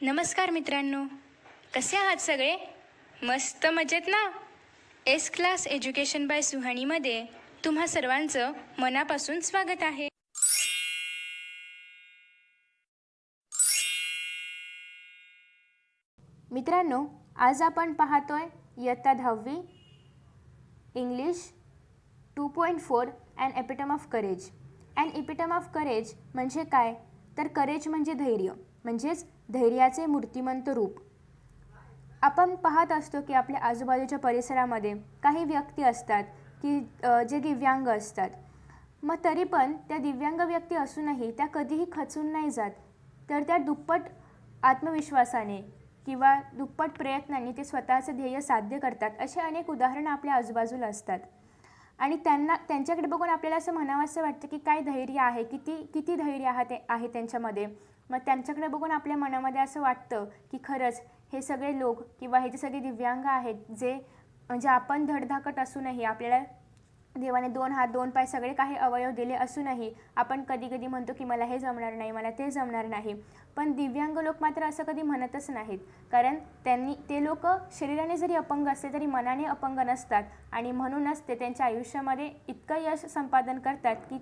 नमस्कार मित्रांनो, कसे आहात सगळे? मस्त मजेत ना? एस क्लास एज्युकेशन बाय सुहानीमध्ये तुम्हा सर्वांचं मनापासून स्वागत आहे. मित्रांनो, आज आपण पाहतोय इयत्ता 10वी English 2.4 an epitome of courage. An epitome of courage म्हणजे काय? तर करेज म्हणजे धैर्य, म्हणजेच धैर्याचे मूर्तिमंत रूप. आपण पाहत असतो की आपल्या आजूबाजूच्या परिसरामध्ये काही व्यक्ती असतात की जे दिव्यांग असतात. मग तरी पण त्या दिव्यांग व्यक्ती असूनही त्या कधीही खचून नाही जात, तर त्या दुप्पट आत्मविश्वासाने किंवा दुप्पट प्रयत्नांनी ते स्वतःचं ध्येय साध्य करतात. असे अनेक उदाहरणं आपल्या आजूबाजूला असतात आणि त्यांच्याकडे बघून आपल्याला असं म्हणावंसं वाटतं की काय धैर्य आहे, किती धैर्य आहे त्यांच्यामध्ये. मग त्यांच्याकडे बघून आपल्या मनामध्ये असं वाटतं की खरंच हे सगळे लोक किंवा हे जे सगळे दिव्यांग आहेत, जे म्हणजे आपण धडधाकट असूनही, आपल्याला देवाने 2 हात 2 पाय सगळे काही अवयव दिले असूनही आपण कधी कधी म्हणतो की मला हे जमणार नाही, मला ते जमणार नाही. पण दिव्यांग लोक मात्र असं कधी म्हणतच नाहीत, कारण ते लोक शरीराने जरी अपंग असले तरी मनाने अपंग नसतात आणि म्हणूनच ते त्यांच्या आयुष्यामध्ये इतकं यश संपादन करतात की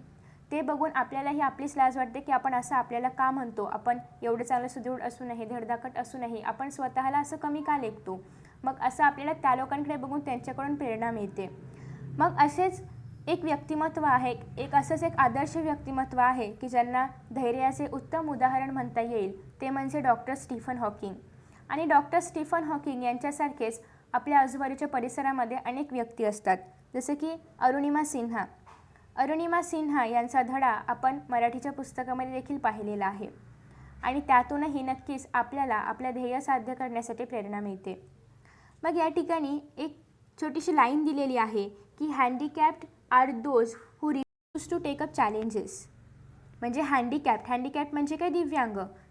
ते बघून आपल्यालाही आपलीच लाज वाटते की आपण असं आपल्याला का म्हणतो. आपण एवढं चांगलं सुदृढ असूनही, धडधाकट असूनही आपण स्वतःला असं कमी का लेखतो. मग असं आपल्याला त्या लोकांकडे बघून त्यांच्याकडून प्रेरणा मिळते. मग असेच एक व्यक्तिमत्व आहे, असंच एक आदर्श व्यक्तिमत्व आहे की ज्यांना धैर्याचे उत्तम उदाहरण म्हणता येईल, ते म्हणजे डॉक्टर स्टीफन हॉकिंग. आणि डॉक्टर स्टीफन हॉकिंग यांच्यासारखेच आपल्या आजूबाजूच्या परिसरामध्ये अनेक व्यक्ती असतात, जसे की अरुणिमा सिन्हा. अरुणिमा सिन्हा यांचा धडा आपण मराठीच्या पुस्तकामध्ये देखील पाहिलेला आहे आणि त्यातूनही नक्कीच आपल्याला आपल्या ध्येय साध्य करण्यासाठी प्रेरणा मिळते. मग या ठिकाणी एक छोटीशी लाईन दिलेली आहे की handicapped are those who refuse to take up challenges. म्हणजे हँडिकॅप्ड म्हणजे काय?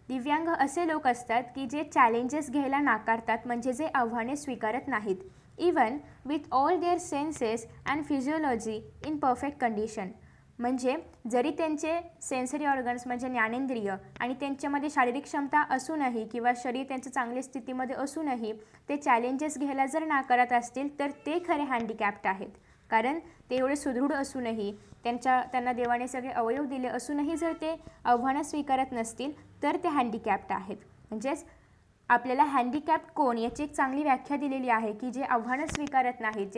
दिव्यांग असे लोक असतात की जे चॅलेंजेस घ्यायला नाकारतात, म्हणजे जे आव्हाने स्वीकारत नाहीत. Even with all their senses and physiology in perfect condition. म्हणजे जरी त्यांचे सेन्सरी ऑर्गन्स म्हणजे ज्ञानेंद्रिय आणि त्यांच्यामध्ये शारीरिक क्षमता असूनही किंवा शरीर त्यांचं चांगल्या स्थितीमध्ये असूनही ते चॅलेंजेस घ्यायला जर नाकारत असतील तर ते खरे हँडिकॅप्ड आहेत. कारण ते एवढे सुदृढ असूनही, त्यांना देवाने सगळे अवयव दिले असूनही जर ते आव्हानं स्वीकारत नसतील तर ते हँडिकॅप्ड आहेत. म्हणजेच आपल्याला हँडिकॅप्ड कोण याची एक चांगली व्याख्या दिलेली आहे की जे आव्हानं स्वीकारत नाहीत,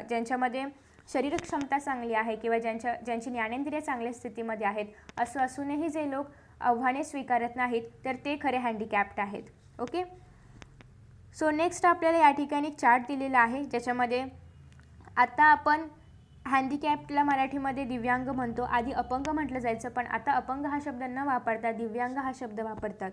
ज्यांच्यामध्ये शारीरिक क्षमता चांगली आहे किंवा ज्यांची ज्ञानेंद्रिय चांगल्या स्थितीमध्ये आहेत, असं असूनही जे लोक आव्हाने स्वीकारत नाहीत तर ते खरे हँडिकॅप्ड आहेत. ओके, सो नेक्स्ट आपल्याला या ठिकाणी चार्ट दिलेला आहे, ज्याच्यामध्ये आता आपण हँडिकॅप्डला मराठीमध्ये दिव्यांग म्हणतो. आधी अपंग म्हटलं जायचं, पण आता अपंग हा शब्द न वापरता दिव्यांग हा शब्द वापरतात.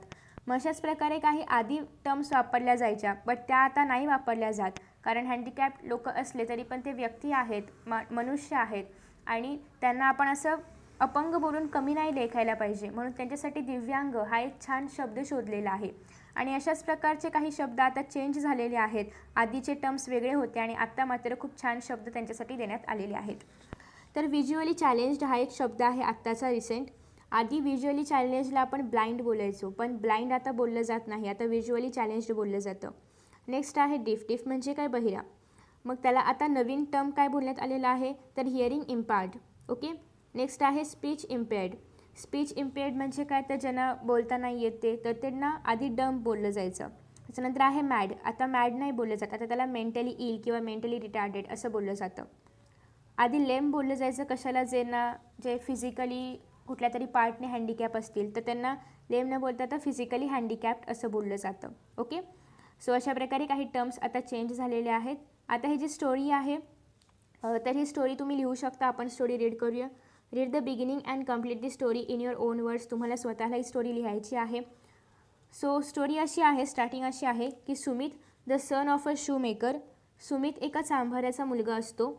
मग अशाच प्रकारे काही आधी टर्म्स वापरल्या जायच्या, बट त्या आता नाही वापरल्या जात, कारण हँडिकॅप्ड लोक असले तरी पण ते व्यक्ती आहेत, मनुष्य आहेत आणि त्यांना आपण असं अपंग बोलून कमी नाही लेखायला पाहिजे. म्हणून त्यांच्यासाठी दिव्यांग हा एक छान शब्द शोधलेला आहे. आणि अशाच प्रकारचे काही शब्द आता चेंज झालेले आहेत. आधीचे टर्म्स वेगळे होते आणि आत्ता मात्र खूप छान शब्द त्यांच्यासाठी देण्यात आलेले आहेत. तर व्हिज्युअली चॅलेंज्ड हा एक शब्द आहे आत्ताचा रिसेंट. आधी व्हिज्युअली चॅलेंजला आपण ब्लाइंड बोलायचो, पण ब्लाइंड आता बोललं जात नाही, आता व्हिज्युअली चॅलेंज्ड बोललं जातं. नेक्स्ट आहे डिफ म्हणजे काय? बहिरा. मग त्याला आता नवीन टर्म काय बोलण्यात आलेलं आहे, तर हिअरिंग इम्पेअर्ड. ओके, नेक्स्ट आहे स्पीच इम्पेअर्ड म्हणजे काय? तर ज्यांना बोलता नाही येते तर त्यांना आधी डंब बोललं जायचं. त्याच्यानंतर आहे मॅड. आता मॅड नाही बोललं जात, आता त्याला मेंटली इल किंवा मेंटली रिटार्डेड असं बोललं जातं. आधी लेम बोललं जायचं कशाला? जे फिजिकली कुठल्या तरी पार्टने हँडिकॅप असतील तर त्यांना लेम न बोलता तर फिजिकली हँडिकॅप्ड असं बोललं जातं. ओके, सो अशा प्रकारे काही टर्म्स आता चेंज झालेले आहेत. आता ही जी स्टोरी आहे तर ही स्टोरी तुम्ही लिहू शकता. आपण स्टोरी रीड करूया. Read the beginning and complete the story in your on words. तुम्हाला स्वतःला ही स्टोरी लिहायची आहे. सो स्टोरी अशी आहे, स्टार्टिंग अशी आहे की Sumit the son of a shoe maker. Sumit एका चांभाराचा मुलगा असतो.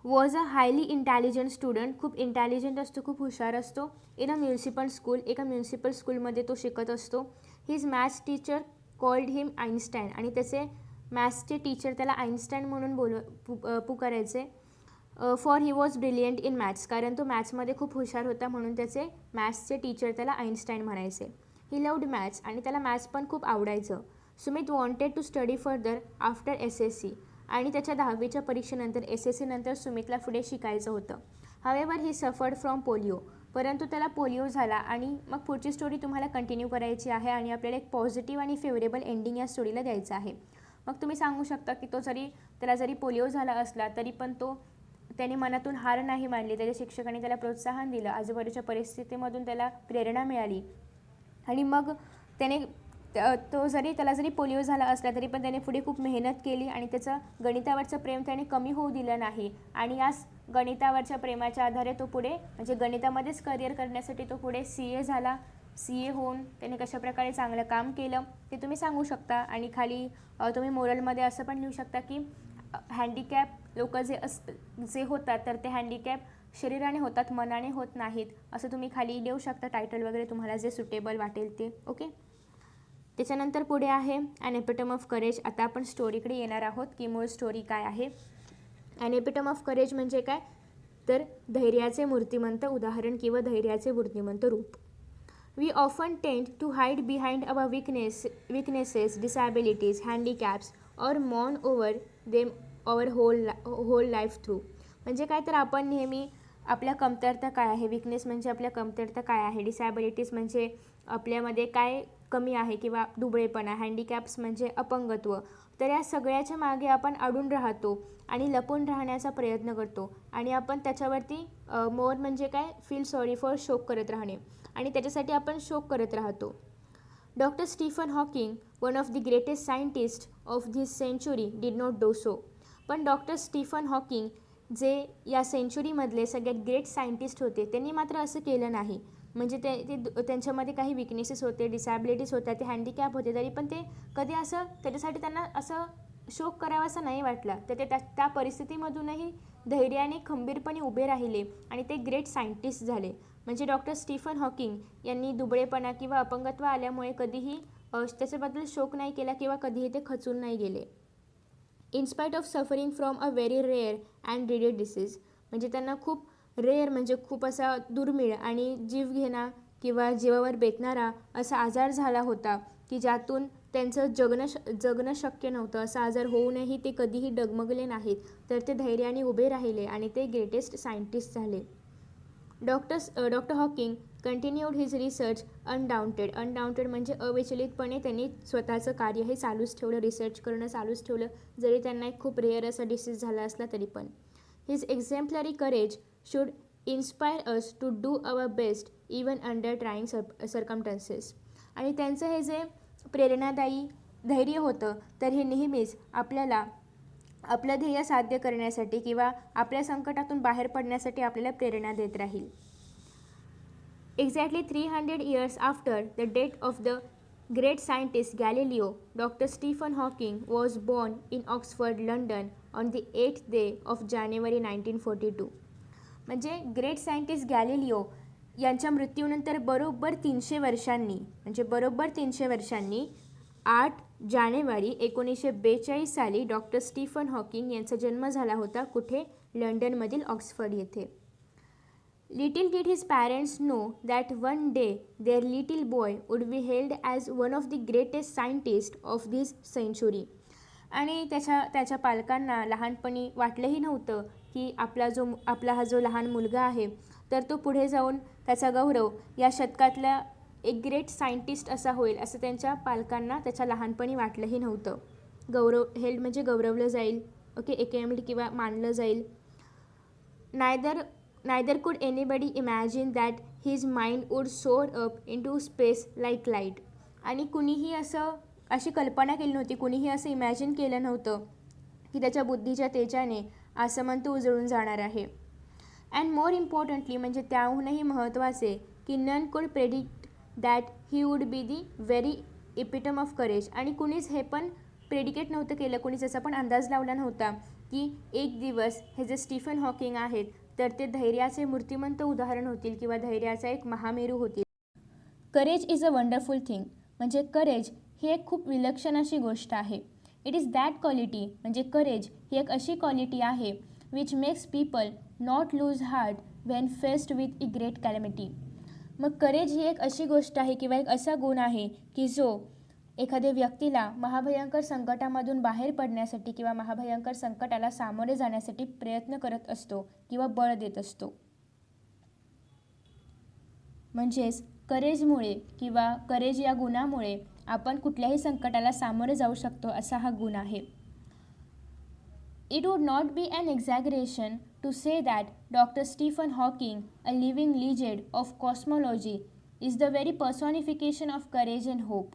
Was a highly intelligent student. खूप इंटेलिजंट असतो, खूप हुशार असतो. In a municipal school. एका म्युन्सिपल स्कूलमध्ये तो शिकत असतो. His maths teacher called him Einstein. आणि त्याचे मॅथ्सचे टीचर त्याला आईन्स्टाईन म्हणून पुकारायचे. For he was brilliant in maths. कारण तो मॅथ्समध्ये खूप हुशार होता, म्हणून त्याचे मॅथ्सचे टीचर त्याला आईन्स्टाईन म्हणायचे. ही लव्ड मॅथ्स आणि त्याला मॅथ्स पण खूप आवडायचं. Sumit wanted to study further after SSC आणि त्याच्या 10वीच्या परीक्षेनंतर SSC नंतर सुमितला पुढे शिकायचं होतं. However he suffered from polio, परंतु त्याला पोलिओ झाला आणि मग पुढची स्टोरी तुम्हाला कंटिन्यू करायची आहे आणि आपल्याला एक पॉझिटिव्ह आणि फेवरेबल एंडिंग या स्टोरीला द्यायचं आहे. मग तुम्ही सांगू शकता की त्याला जरी पोलिओ झाला असला तरी पण त्याने मनातून हार नाही मानली. त्याच्या शिक्षकांनी त्याला प्रोत्साहन दिलं, आजूबाजूच्या परिस्थितीमधून त्याला प्रेरणा मिळाली आणि मग त्याला जरी पोलिओ झाला असला तरी पण त्याने पुढे खूप मेहनत केली आणि त्याचं गणितावरचं प्रेम त्याने कमी होऊ दिलं नाही आणि याच गणितावरच्या प्रेमाच्या आधारे तो पुढे म्हणजे गणितामध्येच करिअर करण्यासाठी तो पुढे CA झाला. CA होऊन त्याने कशाप्रकारे चांगलं काम केलं ते तुम्ही सांगू शकता. आणि खाली तुम्ही मोरलमध्ये असं पण लिहू शकता की हँडिकॅप लोक जे होतात तर ते हँडिकॅप शरीराने होतात, मनाने होत नाहीत, असं तुम्ही खाली लिहू शकता. टायटल वगैरे तुम्हाला जे सुटेबल वाटेल ते. ओके. त्याच्यानंतर पुढे आहे ॲन एपिटम ऑफ करेज. आता आपण स्टोरीकडे येणार आहोत की मूळ स्टोरी काय आहे. ॲन एपिटम ऑफ करेज म्हणजे काय, तर धैर्याचे मूर्तिमंत उदाहरण किंवा धैर्याचे मूर्तिमंत रूप. We often tend to hide behind our weaknesses, disabilities, handicaps or mourn over them our whole life through. म्हणजे काय, तर आपण नेहमी आपल्या कमतरता काय आहे, विकनेस म्हणजे आपल्या कमतरता काय आहे, डिसॅबिलिटीज म्हणजे आपल्यामध्ये काय कमी आहे किंवा दुबळेपणा, हँडिकॅप्स म्हणजे अपंगत्व, तर या सगळ्याच्या मागे आपण अडून राहतो आणि लपून राहण्याचा प्रयत्न करतो आणि आपण त्याच्यावरती मोर म्हणजे काय, फील सॉरी फॉर, शोक करत राहणे आणि त्याच्यासाठी आपण शोक करत राहतो. Doctor Stephen Hawking, one of the greatest scientist of this century, did not do so. पण डॉक्टर स्टीफन हॉकिंग जे या सेंचुरीमधले सगळ्यात ग्रेट सायंटिस्ट होते त्यांनी मात्र असं केलं नाही. म्हणजे त्यांच्यामध्ये काही विकनेसेस होते, डिसॅबिलिटीज होत्या, ते हँडिकॅप होते, तरी पण ते कधी असं त्याच्यासाठी त्यांना असं शोक करावा असं नाही वाटला. तर ते त्या परिस्थितीमधूनही धैर्याने खंबीरपणे उभे राहिले आणि ते ग्रेट सायंटिस्ट झाले. म्हणजे डॉक्टर स्टीफन हॉकिंग यांनी दुबळेपणा किंवा अपंगत्व आल्यामुळे कधीही त्याच्याबद्दल शोक नाही केला किंवा कधीही ते खचून नाही गेले. In spite of suffering from a very rare and dreaded disease. म्हणजे त्यांना खूप रेअर म्हणजे खूप असा दुर्मिळ आणि जीवघेणा किंवा जीवावर बेतणारा असा आजार झाला होता की ज्यातून त्यांचं जगणं शक्य नव्हतं. असा आजार होऊनही ते कधीही डगमगले नाहीत, तर ते धैर्याने उभे राहिले आणि ते ग्रेटेस्ट सायंटिस्ट झाले. Doctor Hawking continued his research undaunted म्हणजे अविचलितपणे त्यांनी स्वतःचं कार्य हे चालूच ठेवलं, रिसर्च करणं चालूच ठेवलं, जरी त्यांना एक खूप रेअर असा डिसीज झाला असला तरी पण. His exemplary courage should inspire us to do our best even under trying circumstances. आणि त्यांचं हे जे प्रेरणादायी धैर्य होतं तर हे नेहमीच आपल्याला आपलं ध्येय साध्य करण्यासाठी किंवा आपल्या संकटातून बाहेर पडण्यासाठी आपल्याला प्रेरणा देत राहील. Exactly 300 years after the death of the great scientist Galileo, Dr. Stephen Hawking was born in Oxford, London on the 8th day of January 1942. म्हणजे ग्रेट सायंटिस्ट गॅलिलिओ यांच्या मृत्यूनंतर बरोबर 300 वर्षांनी 8 जानेवारी 1942 साली डॉक्टर स्टीफन हॉकिंग यांचा जन्म झाला होता. कुठे? लंडनमधील ऑक्सफर्ड येथे. Little did his parents know that one day their little boy would be held as one of the greatest scientist of this century. आणि त्याच्या पालकांना लहानपणी वाटलंही नव्हतं की आपला हा जो लहान मुलगा आहे तर तो पुढे जाऊन त्याचा गौरव या शतकातला एक ग्रेट सायंटिस्ट असा होईल, असं त्यांच्या पालकांना त्याच्या लहानपणी वाटलंही नव्हतं. हेल्ड म्हणजे गौरवलं जाईल, ओके, एक्लेम्ड किंवा मानलं जाईल. Neither could anybody imagine that his mind would soar up into space like light. आणि कुणीही अशी कल्पना केली नव्हती, कुणीही असं इमॅजिन केलं नव्हतं की त्याच्या बुद्धीच्या तेजाने आसमंत उजळून जाणार आहे. अँड मोर इम्पॉर्टंटली म्हणजे त्याहूनही महत्त्वाचे की नन कुड predict that he would be the very epitome of courage. आणि कुणीच हे पण प्रेडिकेट नव्हतं केलं, कुणीच याचा पण अंदाज लावला नव्हता की एक दिवस हे जे स्टीफन हॉकिंग आहेत तर ते धैर्याचे मूर्तिमंत उदाहरण होतील किंवा धैर्याचा एक महामेरू होतील. Courage is a wonderful thing. म्हणजे करेज ही एक खूप विलक्षण अशी गोष्ट आहे. इट इज दॅट क्वालिटी म्हणजे करेज ही एक अशी क्वालिटी आहे which makes people not lose heart when faced with e great calamity. मग करेज ही एक अशी गोष्ट आहे किंवा एक असा गुण आहे की जो एखाद्या व्यक्तीला महाभयंकर संकटामधून बाहेर पडण्यासाठी किंवा महाभयंकर संकटाला सामोरे जाण्यासाठी प्रयत्न करत असतो किंवा बळ देत असतो. म्हणजेच करेजमुळे किंवा करेज या गुणामुळे आपण कुठल्याही संकटाला सामोरे जाऊ शकतो असा हा गुण आहे. It would not be an exaggeration to say that Dr. Stephen Hawking, a living legend of cosmology, is the very personification of courage and hope.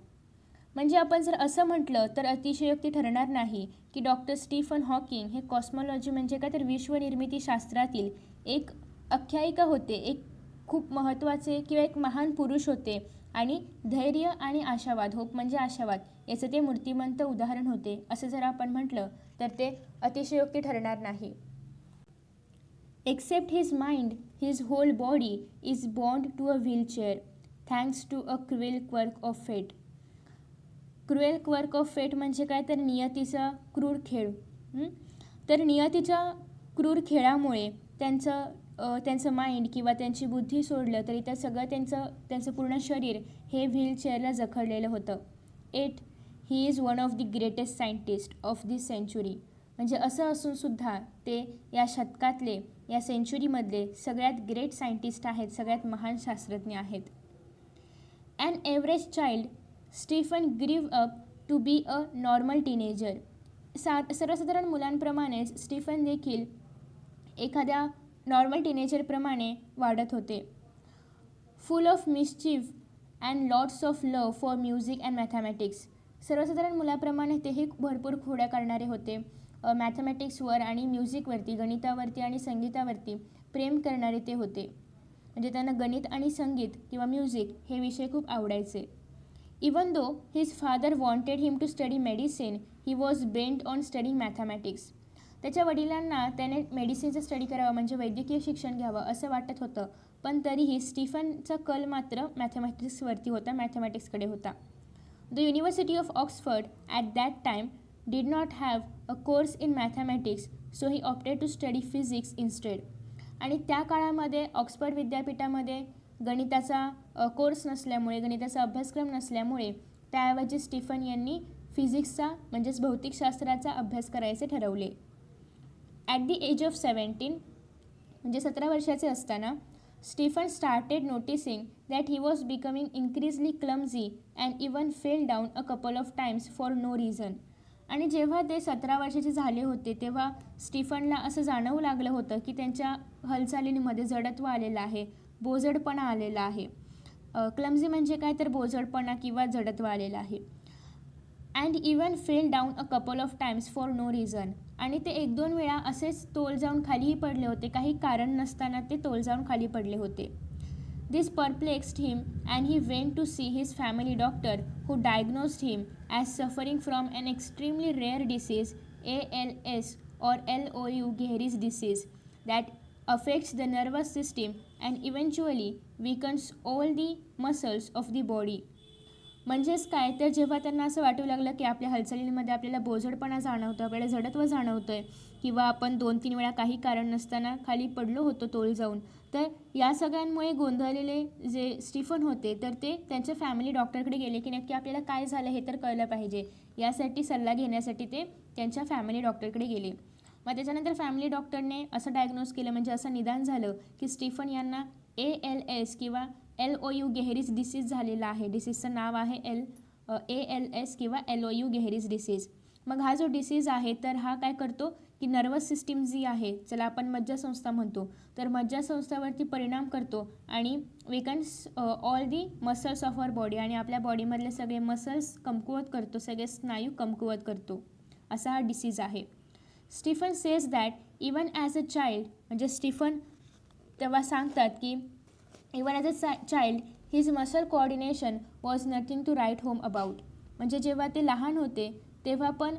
म्हणजे आपण जर असं म्हटलं तर अतिशयोक्ती ठरणार नाही की डॉक्टर स्टीफन हॉकिंग हे कॉस्मॉलॉजी म्हणजे काय तर विश्वनिर्मितीशास्त्रातील एक आख्यायिका होते, एक खूप महत्त्वाचे किंवा एक महान पुरुष होते आणि धैर्य आणि आशावाद, होप म्हणजे आशावाद, याचं ते मूर्तिमंत उदाहरण होते असं जर आपण म्हटलं तर ते अतिशयोक्ती ठरणार नाही. Except his mind, his whole body is bound to a wheelchair thanks to a cruel quirk of fate. Cruel quirk of fate म्हणजे काय तर नियतीचा क्रूर खेळ. तर नियतीच्या क्रूर खेळामुळे त्यांचं माइंड किंवा त्यांची बुद्धी सोडलं तरी त्या सगळं त्यांचं पूर्ण शरीर हे व्हीलचेअरला जखडलेलं होतं. He is one of the greatest scientist of this century. म्हणजे असं असूनसुद्धा ते या शतकातले, या सेंचुरीमधले सगळ्यात ग्रेट सायंटिस्ट आहेत, सगळ्यात महान शास्त्रज्ञ आहेत. An average child Stephen grew up to be a normal teenager. सर्वसाधारण मुलांप्रमाणेच स्टीफन देखील एखाद्या नॉर्मल टीनेजरप्रमाणे वाढत होते. Full of mischief and lots of love for music and mathematics. सर्वसाधारण मुलाप्रमाणे तेही भरपूर खोड्या करणारे होते. मॅथमॅटिक्सवर आणि म्युझिकवरती, गणितावरती आणि संगीतावरती प्रेम करणारे ते होते. म्हणजे त्यांना गणित आणि संगीत किंवा म्युझिक हे विषय खूप आवडायचे. Even though his father wanted him to study medicine, he was bent on studying mathematics. त्याच्या वडिलांना त्याने मेडिसिनचं स्टडी करावं म्हणजे वैद्यकीय शिक्षण घ्यावं असं वाटत होतं, पण तरीही स्टीफनचा कल मात्र मॅथमॅटिक्सवरती होता, मॅथमॅटिक्सकडे होता. The university of Oxford at that time did not have a course in mathematics, so he opted to study physics instead. आणि त्या काळामध्ये ऑक्सफर्ड विद्यापीठामध्ये गणिताचा कोर्स नसल्यामुळे, गणिताचा अभ्यासक्रम नसल्यामुळे त्याऐवजी स्टीफन यांनी फिजिक्सचा म्हणजेच भौतिकशास्त्राचा अभ्यास करायचे ठरवले. ॲट दी एज ऑफ 17 म्हणजे 17 वर्षाचे असताना Stephen started noticing that he was becoming increasingly clumsy and even fell down a couple of times for no reason. आणि जेव्हा ते 17 वर्षाचे झाले होते तेव्हा स्टीफनला असं जाणवू लागलं होतं की त्यांच्या हालचालींमध्ये जडत्व आलेलं आहे, बोजडपणा आलेला आहे. क्लमझी म्हणजे काय तर बोजडपणा किंवा जडत्व आलेलं आहे. And even fell down a couple of times for no reason. आणि ते 1-2 वेळा असेच तोल जाऊन खालीही पडले होते, काही कारण नसताना ते तोल जाऊन खाली पडले होते. This perplexed him and he went to see his family doctor who diagnosed him as suffering from an extremely rare disease, ALS or LOU Gehry's disease, that affects the nervous system and eventually weakens all the muscles of the body. म्हणजेच काय तर जेव्हा त्यांना असं वाटू लागलं की आपल्या हालचालींमध्ये आपल्याला बोजडपणा जाणवतो, आपल्याला जडत्व जाणवतं आहे किंवा आपण 2-3 वेळा काही कारण नसताना खाली पडलो होतो तोल जाऊन, तर या सगळ्यांमुळे गोंधळलेले जे स्टीफन होते तर ते त्यांच्या फॅमिली डॉक्टरकडे गेले की नक्की आपल्याला काय झालं हे तर कळलं पाहिजे. यासाठी सल्ला घेण्यासाठी ते त्यांच्या फॅमिली डॉक्टरकडे गेले. मग त्याच्यानंतर फॅमिली डॉक्टरने असं डायग्नोज केलं म्हणजे असं निदान झालं की स्टीफन यांना ALS किंवा LOU गेहरीज डिसीज झालेला आहे. डिसीजचं नाव आहे ALS किंवा LOU गेहरीज डिसीज. मग हा जो डिसीज आहे तर हा काय करतो की नर्वस सिस्टीम जी आहे, चला आपण मज्जासंस्था म्हणतो, तर मज्जासंस्थावरती परिणाम करतो आणि weakens all the muscles of our body. आणि आपल्या बॉडीमधले सगळे मसल्स कमकुवत करतो, सगळे स्नायू कमकुवत करतो, असा हा डिसीज आहे. Stephen says that even as a child, म्हणजे स्टीफन तेव्हा सांगतात की even as a child his muscle coordination was nothing to write home about. म्हणजे जेव्हा ते लहान होते तेव्हा पण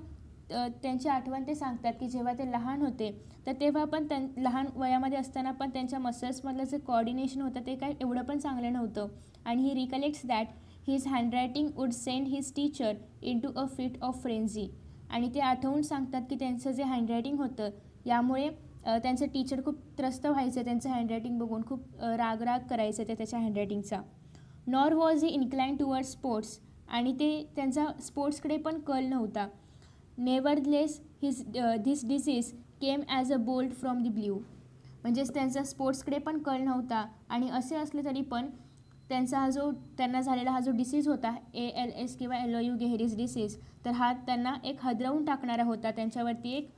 त्यांची आठवण ते सांगतात की जेव्हा ते लहान होते तर तेव्हा पण लहान वयामध्ये असताना पण त्यांच्या मसल्समधलं जे कोऑर्डिनेशन होतं ते काय एवढं पण चांगलं नव्हतं. आणि he recollects that his handwriting would send his teacher into a fit of frenzy. आणि ते आठवून सांगतात की त्यांचं जे हँडरायटिंग होतं यामुळे त्यांचे टीचर खूप त्रस्त व्हायचे त्यांचं हँडरायटिंग बघून, खूप राग करायचे ते त्याच्या हँडरायटिंगचा. Nor was he incline toward sports, आणि ते त्यांचा स्पोर्ट्सकडे पण कल नव्हता. Nevertheless this disease came as a bolt from the blue, म्हणजेच त्यांचा स्पोर्ट्सकडे पण कल नव्हता. आणि असे असले तरी पण त्यांना झालेला हा जो डिसीज होता ALS किंवा LOU गेहरीज डिसीज, तर हा त्यांना एक हादरवून टाकणारा होता. त्यांच्यावरती एक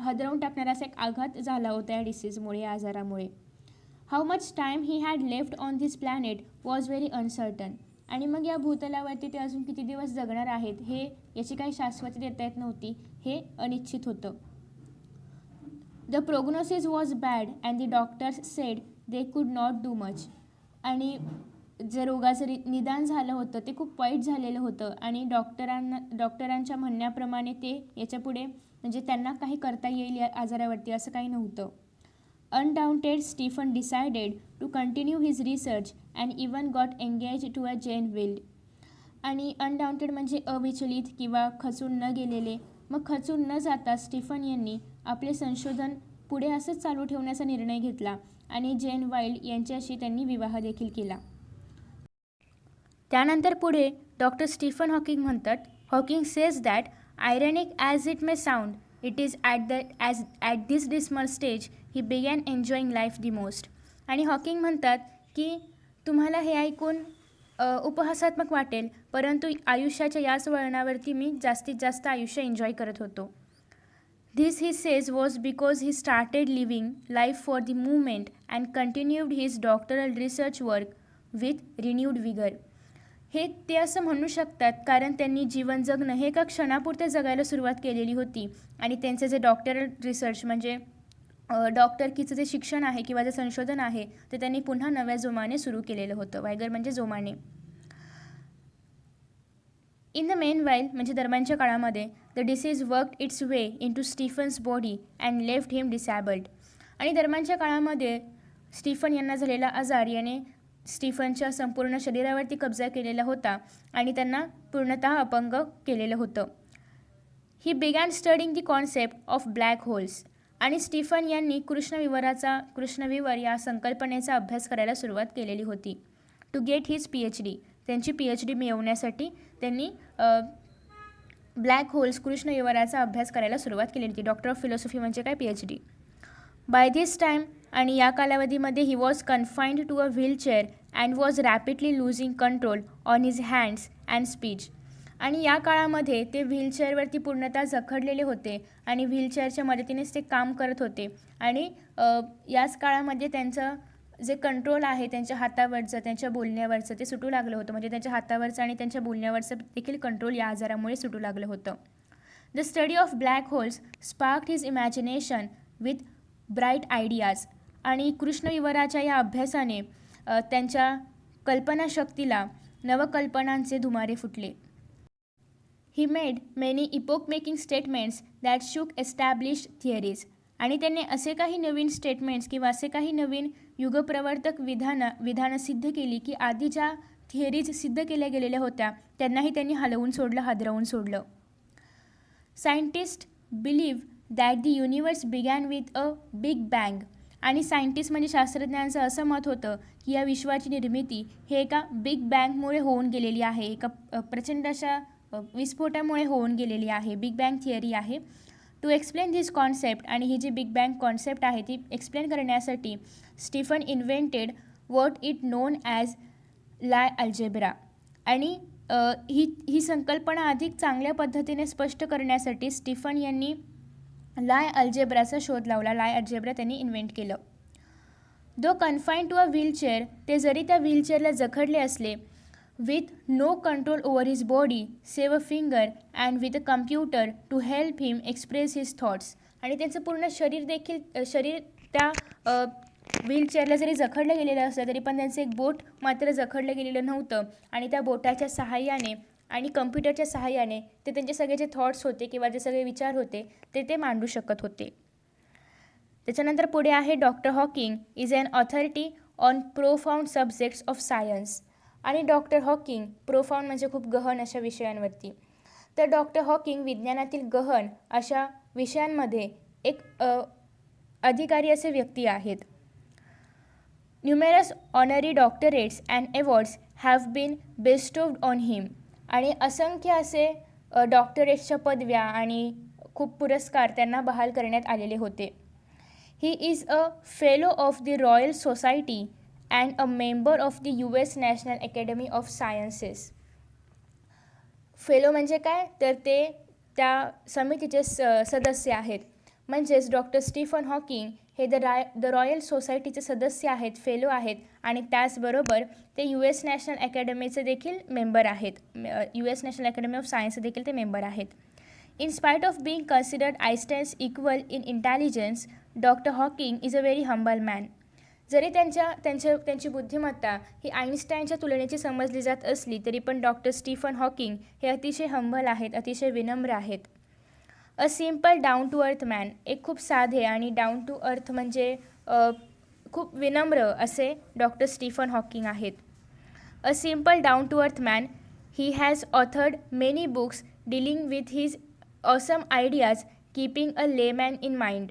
हादरवून टाकणारा असा एक आघात झाला होता या डिसीजमुळे, या आजारामुळे. How much time he had left on this planet was very uncertain, आणि मग या भूतलावरती ते अजून किती दिवस जगणार आहेत याची काही शाश्वती देता येत नव्हती, हे अनिश्चित होतं. The prognosis was bad and the doctors said they could not do much, आणि जे रोगाचं निदान झालं होतं ते खूप वाईट झालेलं होतं, आणि डॉक्टरांच्या म्हणण्याप्रमाणे ते याच्यापुढे म्हणजे त्यांना काही करता येईल या आजारावरती असं काही नव्हतं. Undaunted Stephen decided to continue his research and even got engage to a Jane Wilde, आणि अनडाउंटेड म्हणजे अविचलित किंवा खचून न गेलेले. मग खचून न जाता स्टीफन यांनी आपले संशोधन पुढे असंच चालू ठेवण्याचा निर्णय घेतला, आणि जेन वाइल्ड यांच्याशी त्यांनी विवाह देखील केला. त्यानंतर पुढे डॉक्टर स्टीफन हॉकिंग म्हणतात, Hawking says that ironic as it may sound, it is at this dismal stage he begin enjoying life the most. आणि हॉकिंग म्हणतात की तुम्हाला हे ऐकून उपहासात्मक वाटेल, परंतु आयुष्याच्या याच वळणावरती मी जास्तीत जास्त आयुष्य एन्जॉय करत होतो. This, he says, was because he started living life for the moment and continued his doctoral research work with renewed vigor. हे ते असं म्हणू शकतात कारण त्यांनी जीवन जगणं हे एका क्षणापुरते जगायला सुरुवात केलेली होती, आणि त्यांचे जे डॉक्टरल रिसर्च म्हणजे डॉक्टरकीचं जे शिक्षण आहे किंवा जे संशोधन आहे ते त्यांनी पुन्हा नव्या जोमाने सुरू केलेलं होतं. वायगर म्हणजे जोमाने. इन द मेन वाईल म्हणजे दरम्यानच्या काळामध्ये the disease worked its way into Stephen's body and left him disabled. आणि दरम्यानच्या काळामध्ये स्टीफन यांना झालेला आजार याने स्टीफनच्या संपूर्ण शरीरावरती कब्जा केलेला होता आणि त्यांना पूर्णतः अपंग केलेलं होतं. ही begin studying the concept of black holes. आणि स्टीफन यांनी कृष्णविवर या संकल्पनेचा अभ्यास करायला सुरुवात केलेली होती. टू गेट हिज PhD, त्यांची PhD मिळवण्यासाठी त्यांनी ब्लॅक होल्स कृष्णविवराचा अभ्यास करायला सुरुवात केली होती. डॉक्टर ऑफ फिलॉसॉफी म्हणजे काय PhD. बाय धिस टाईम, आणि या कालावधीमध्ये he was confined to a wheelchair and was rapidly losing control on his hands and speech. आणि या काळामध्ये ते व्हीलचेअरवरती पूर्णतः जखडलेले होते आणि व्हीलचेअरच्या मदतीनेच ते काम करत होते. आणि याच काळामध्ये त्यांचं जे कंट्रोल आहे त्यांच्या हातावरचं, त्यांच्या बोलण्यावरचं ते सुटू लागलं होतं. म्हणजे त्यांच्या हातावरचं आणि त्यांच्या बोलण्यावरचं देखील कंट्रोल या आजारामुळे सुटू लागलं होतं. The study of black holes sparked his imagination with bright ideas. आणि कृष्णविवराच्या या अभ्यासाने त्यांच्या कल्पनाशक्तीला नवकल्पनांचे धुमारे फुटले. He made many epoch making statements that shook established theories. आणि त्यांनी असे काही नवीन स्टेटमेंट्स किंवा असे काही नवीन युगप्रवर्तक विधानं सिद्ध केली की आधी ज्या थिअरीज सिद्ध केल्या गेलेल्या होत्या त्यांनाही त्यांनी हलवून सोडलं, हादरवून सोडलं. Scientist believe that the universe begin with a big bang. आणि सायंटिस्ट म्हणजे शास्त्रज्ञांचं असं मत होतं की या विश्वाची निर्मिती हे एका बिग बँगमुळे होऊन गेलेली आहे, एका प्रचंड अशा विस्फोटामुळे होऊन गेलेली आहे. बिग बँग थिअरी आहे. टू एक्सप्लेन धिस कॉन्सेप्ट, आणि ही जी बिग बँग कॉन्सेप्ट आहे ती एक्सप्लेन करण्यासाठी Stephen invented what it known as Lie algebra. आणि ही संकल्पना अधिक चांगल्या पद्धतीने स्पष्ट करण्यासाठी स्टीफन यांनी लाय अल्जेब्राचा शोध लावला. लाय अल्जेब्रा त्यांनी इन्व्हेंट केलं. दो कन्फाईन टू अ व्हीलचेअर, ते जरी त्या व्हीलचेअरला जखडले असले, with no control over his body save a finger and with a computer to help him express his thoughts. आणि त्यांचं पूर्ण शरीर त्या व्हीलचेअरला जरी जखडलं गेलेलं असलं तरी पण त्यांचं एक बोट मात्र जखडलं गेलेलं नव्हतं. आणि त्या बोटाच्या सहाय्याने आणि कम्प्युटरच्या सहाय्याने ते त्यांचे सगळे जे थॉट्स होते किंवा जे सगळे विचार होते ते मांडू शकत होते. त्याच्यानंतर पुढे आहे doctor Hawking is an authority on profound subjects of science. आणि डॉक्टर हॉकिंग प्रोफाऊंड म्हणजे खूप गहन अशा विषयांवरती. तर डॉक्टर हॉकिंग विज्ञानातील गहन अशा विषयांमध्ये एक अधिकारी असे व्यक्ती आहेत. Numerous honorary doctorates and awards have been bestowed on him. आणि असंख्य असे डॉक्टरेट्सच्या पदव्या आणि खूप पुरस्कार त्यांना बहाल करण्यात आलेले होते. He is a fellow of the royal society and a member of the US National Academy of sciences. Fellow म्हणजे काय, तर ते त्या समितीचे सदस्य आहेत. म्हणजेच डॉक्टर स्टीफन हॉकिंग हे द रॉयल सोसायटीचे सदस्य आहेत, फेलो आहेत आणि त्याचबरोबर ते US नॅशनल अकॅडमीचे देखील मेंबर आहेत. US नॅशनल अकॅडमी ऑफ सायन्सचे देखील ते मेंबर आहेत. In spite of being considered Einstein's equal in intelligence, doctor Hawking is a very humble man. जरी त्यांची बुद्धिमत्ता ही आईन्स्टाईनच्या तुलनेची समजली जात असली तरी पण डॉक्टर स्टीफन हॉकिंग हे अतिशय हंबल आहेत, अतिशय विनम्र आहेत. A simple down to earth man, एक खूप साधे आणि डाऊन टू अर्थ म्हणजे खूप विनम्र असे डॉक्टर स्टीफन हॉकिंग आहेत. A simple down to earth man, he has authored many books dealing with his awesome ideas keeping a layman in mind.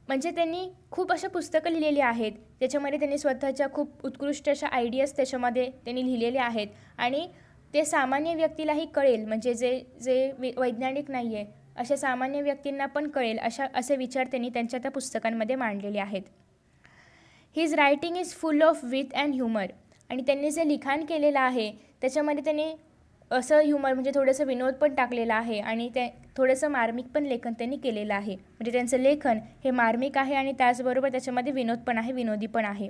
म्हणजे त्यांनी खूप अशा पुस्तकं लिहिलेली आहेत त्याच्यामध्ये त्यांनी स्वतःच्या खूप उत्कृष्ट अशा आयडियाज त्याच्यामध्ये त्यांनी लिहिलेले आहेत आणि ते सामान्य व्यक्तीलाही कळेल, म्हणजे जे वैज्ञानिक नाही आहे अशा सामान्य व्यक्तींना पण कळेल असे विचार त्यांनी त्यांच्या त्या पुस्तकांमध्ये मांडलेले आहेत. His writing is full of with and humour. आणि त्यांनी जे लिखाण केलेलं आहे त्याच्यामध्ये त्यांनी असं ह्युमर म्हणजे थोडंसं विनोद पण टाकलेला आहे आणि ते थोडंसं मार्मिक पण लेखन त्यांनी केलेलं आहे. म्हणजे त्यांचं लेखन हे मार्मिक आहे आणि त्याचबरोबर त्याच्यामध्ये विनोद पण आहे, विनोदी पण आहे.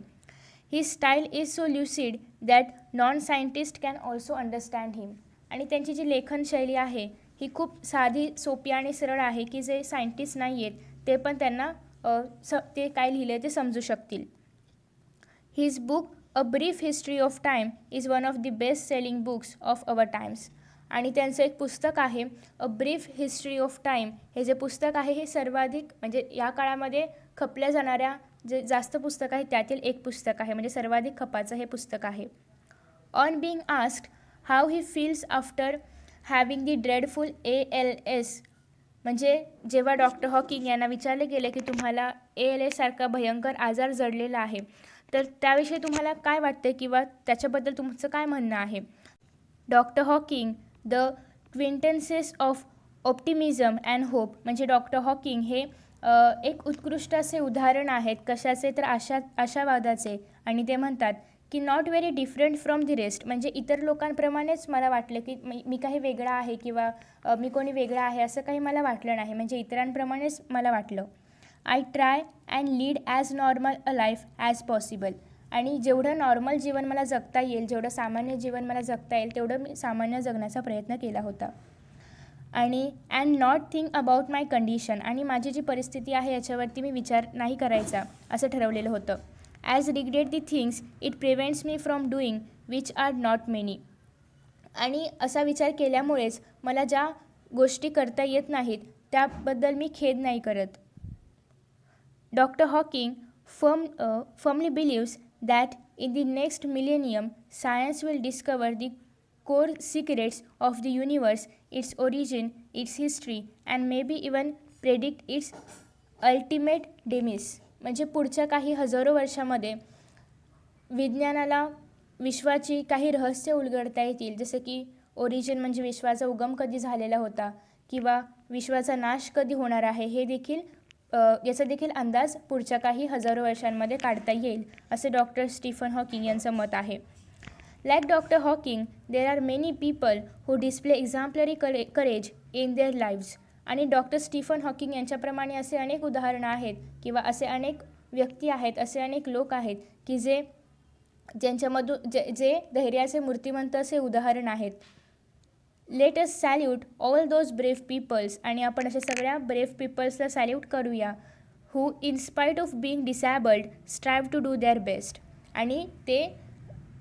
He style is so lucid that non scientist can also understand him. आणि त्यांची जी लेखनशैली आहे ही खूप साधी, सोपी आणि सरळ आहे की जे सायंटिस्ट नाही आहेत ते पण त्यांना ते काय लिहिले ते समजू शकतील. His book a brief history of time is one of the best selling books of our times. आणि त्यांचं एक पुस्तक आहे a brief history of time. हे जे पुस्तक आहे हे सर्वाधिक म्हणजे या काळामध्ये खपल्या जाणाऱ्या जे जास्त पुस्तक आहे त्यातील एक पुस्तक आहे, म्हणजे सर्वाधिक खपाचं हे पुस्तक आहे. On being asked how he feels after having the dreadful ALS. म्हणजे जेव्हा डॉक्टर हॉकिंग यांना विचारले गेले की तुम्हाला ALS सारखा भयंकर आजार जडलेला आहे तर त्याविषयी तुम्हाला काय वाटते किंवा त्याच्याबद्दल तुमचं काय म्हणणं आहे. Doctor Hawking the quintessence of optimism and hope. म्हणजे डॉक्टर हॉकिंग हे एक उत्कृष्ट असे उदाहरण आहेत कशाचे तर आशावादाचे. आणि ते म्हणतात की not very different from the rest. म्हणजे इतर लोकांप्रमाणेच मला वाटलं की मी काही वेगळा आहे किंवा मी कोणी वेगळा आहे असं काही मला वाटलं नाही, म्हणजे इतरांप्रमाणेच मला वाटलं. I try and lead as normal a life as possible. आणि जेवढं नॉर्मल जीवन मला जगता येईल, जेवढं सामान्य जीवन मला जगता येईल तेवढं मी सामान्य जगण्याचा प्रयत्न केला होता. आणि and not think about my condition. आणि माझी जी परिस्थिती आहे याच्यावरती मी विचार नाही करायचा असं ठरवलेलं होतं. As regret the things it prevents me from doing which are not many. आणि असा विचार केल्यामुळेच मला ज्या गोष्टी करता येत नाहीत त्याबद्दल मी खेद नाही करत. Doctor Hawking firmly believes that in the next millennium, science will discover the core secrets of the universe, its origin, its history, and maybe even predict its ultimate demise. म्हणजे पुढच्या काही हजारो वर्षामध्ये विज्ञानाला विश्वाची काही रहस्य उलगडता येतील, जसं की ओरिजिन म्हणजे विश्वाचा उगम कधी झालेला होता किंवा विश्वाचा नाश कधी होणार आहे हे देखील याचा देखील अंदाज पुढच्या काही हजारो वर्षांमध्ये काढता येईल असे डॉक्टर स्टीफन हॉकिंग यांचं मत आहे. Like doctor Hawking there are many people who display exemplary courage in their lives. आणि डॉक्टर स्टीफन हॉकिंग यांच्याप्रमाणे असे अनेक उदाहरणं आहेत किंवा असे अनेक व्यक्ती आहेत, असे अनेक लोक आहेत की ज्यांच्यामधून जे धैर्याचे मूर्तिमंत असे उदाहरण आहेत. Let us salute all those brave peoples. आणि आपण अशा सगळ्या ब्रेव्ह पीपल्सला सॅल्यूट करूया who in spite of being disabled strive to do their best. आणि ते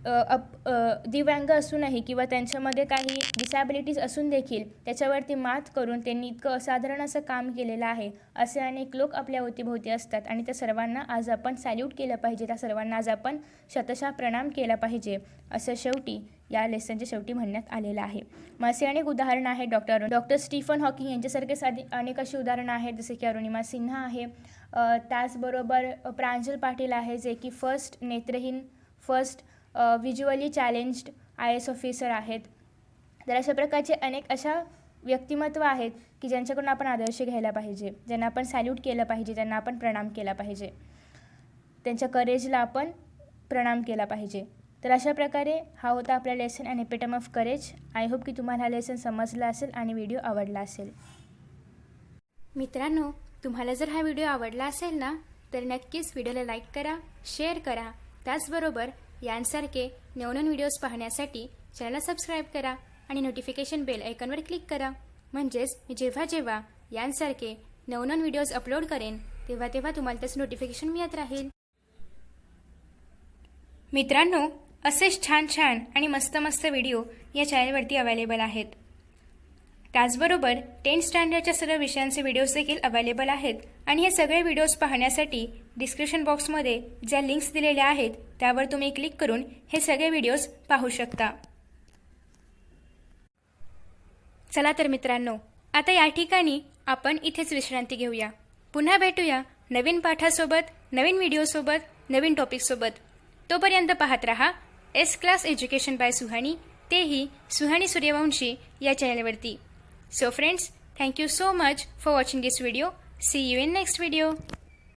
दिव्यांग असूनही किंवा त्यांच्यामध्ये काही डिसॅबिलिटीज असून देखील त्याच्यावरती मात करून त्यांनी इतकं असाधारण असं काम केलेलं आहे. असे अनेक लोक आपल्या अवतीभोवती असतात आणि त्या सर्वांना आज आपण सॅल्यूट केलं पाहिजे. त्या सर्वांना आज आपण शतशः प्रणाम केला पाहिजे असं शेवटी या लेसनच्या शेवटी म्हणण्यात आलेलं आहे. मग असे अनेक उदाहरणं आहेत. डॉक्टर स्टीफन हॉकिंग यांच्यासारखे अनेक अशी उदाहरणं आहेत, जसे की अरुणिमा सिन्हा आहे. त्याचबरोबर प्रांजल पाटील आहे, जे की first visually challenged IAS officer आहेत. तर अशा प्रकारचे अनेक अशा व्यक्तिमत्व आहेत की ज्यांच्याकडून आपण आदर्श घ्यायला पाहिजे, ज्यांना आपण सॅल्यूट केलं पाहिजे, ज्यांना आपण प्रणाम केला पाहिजे, त्यांच्या करेजला आपण प्रणाम केला पाहिजे. तर अशा प्रकारे हा होता आपला lesson and epitome of courage. I hope की तुम्हाला हा लेसन समजला असेल आणि व्हिडिओ आवडला असेल. मित्रांनो, तुम्हाला जर हा व्हिडिओ आवडला असेल ना, तर नक्कीच व्हिडिओला लाईक करा, शेअर करा. त्याचबरोबर यांसारखे नवनवीन व्हिडिओज पाहण्यासाठी चॅनलला सबस्क्राईब करा आणि नोटिफिकेशन बेल आयकॉनवर क्लिक करा. म्हणजेच मी जेव्हा यांसारखे नवनवीन व्हिडिओज अपलोड करेन तेव्हा तुम्हाला त्याचं नोटिफिकेशन मिळत राहील. मित्रांनो, असेच छान आणि मस्त व्हिडिओ या चॅनलवरती अवेलेबल आहेत. त्याचबरोबर 10th स्टँडर्डच्या सर्व विषयांचे व्हिडिओज देखील अवेलेबल आहेत आणि हे सगळे व्हिडिओज पाहण्यासाठी डिस्क्रिप्शन बॉक्समध्ये ज्या लिंक्स दिलेल्या आहेत त्यावर तुम्ही क्लिक करून हे सगळे व्हिडिओज पाहू शकता. चला तर मित्रांनो, आता या ठिकाणी आपण इथेच विश्रांती घेऊया. पुन्हा भेटूया नवीन पाठासोबत, नवीन व्हिडिओसोबत, नवीन टॉपिकसोबत. तोपर्यंत पाहत रहा S class education by Suhani, तेही सुहानी सूर्यवंशी या चॅनलवरती. So friends, thank you so much for watching this video. See you in next video.